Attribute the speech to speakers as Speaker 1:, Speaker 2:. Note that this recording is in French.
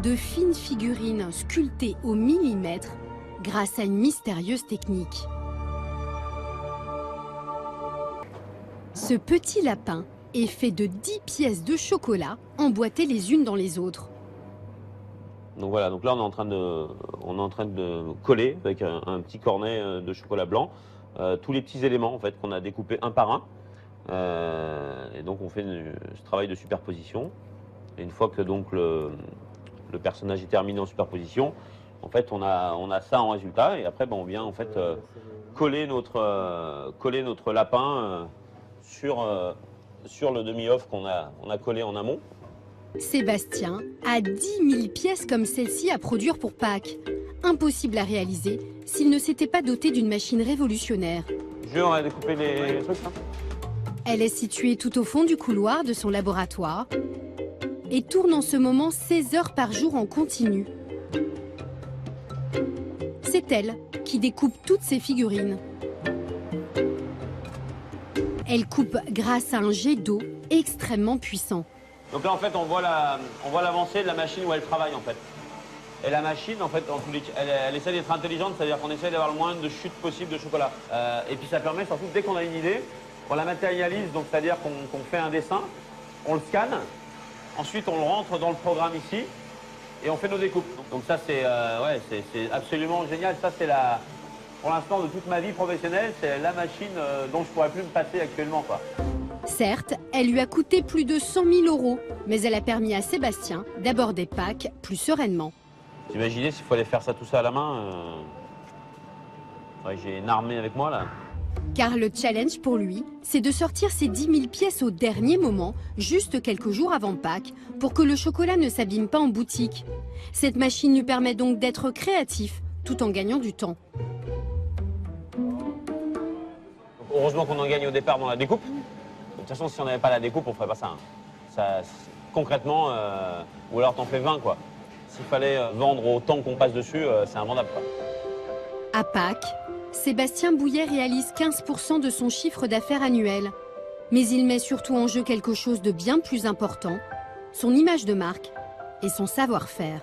Speaker 1: de fines figurines sculptées au millimètre grâce à une mystérieuse technique. Ce petit lapin est fait de 10 pièces de chocolat emboîtées les unes dans les autres.
Speaker 2: Donc voilà, donc là on est en train de coller avec un petit cornet de chocolat blanc tous les petits éléments en fait qu'on a découpés un par un. Et donc on fait ce travail de superposition. Et une fois que donc le personnage est terminé en superposition, en fait on a ça en résultat. Et après on vient en fait coller notre lapin sur le demi-off qu'on a collé en amont.
Speaker 1: Sébastien a 10 000 pièces comme celle-ci à produire pour Pâques. Impossible à réaliser s'il ne s'était pas doté d'une machine révolutionnaire.
Speaker 2: On a découpé les trucs là.
Speaker 1: Elle est située tout au fond du couloir de son laboratoire et tourne en ce moment 16 heures par jour en continu. C'est elle qui découpe toutes ces figurines. Elle coupe grâce à un jet d'eau extrêmement puissant.
Speaker 2: Donc là en fait on voit l'avancée de la machine où elle travaille en fait. Et la machine en fait elle essaie d'être intelligente, c'est-à-dire qu'on essaie d'avoir le moins de chutes possible de chocolat. Et puis ça permet surtout dès qu'on a une idée, on la matérialise, donc c'est-à-dire qu'on fait un dessin, on le scanne, ensuite on le rentre dans le programme ici et on fait nos découpes. Donc ça c'est absolument génial, ça c'est pour l'instant de toute ma vie professionnelle, c'est la machine dont je ne pourrais plus me passer actuellement, quoi.
Speaker 1: Certes, elle lui a coûté plus de 100 000 €, mais elle a permis à Sébastien d'aborder Pâques plus sereinement.
Speaker 2: Vous imaginez s'il fallait faire ça tout ça à la main j'ai une armée avec moi là.
Speaker 1: Car le challenge pour lui, c'est de sortir ces 10 000 pièces au dernier moment, juste quelques jours avant Pâques, pour que le chocolat ne s'abîme pas en boutique. Cette machine lui permet donc d'être créatif, tout en gagnant du temps.
Speaker 2: Heureusement qu'on en gagne au départ dans la découpe. De toute façon, si on n'avait pas la découpe, on ne ferait pas ça. Concrètement, ou alors t'en fais 20, quoi. S'il fallait vendre autant qu'on passe dessus, c'est invendable, quoi.
Speaker 1: À Pâques, Sébastien Bouillet réalise 15% de son chiffre d'affaires annuel. Mais il met surtout en jeu quelque chose de bien plus important, son image de marque et son savoir-faire.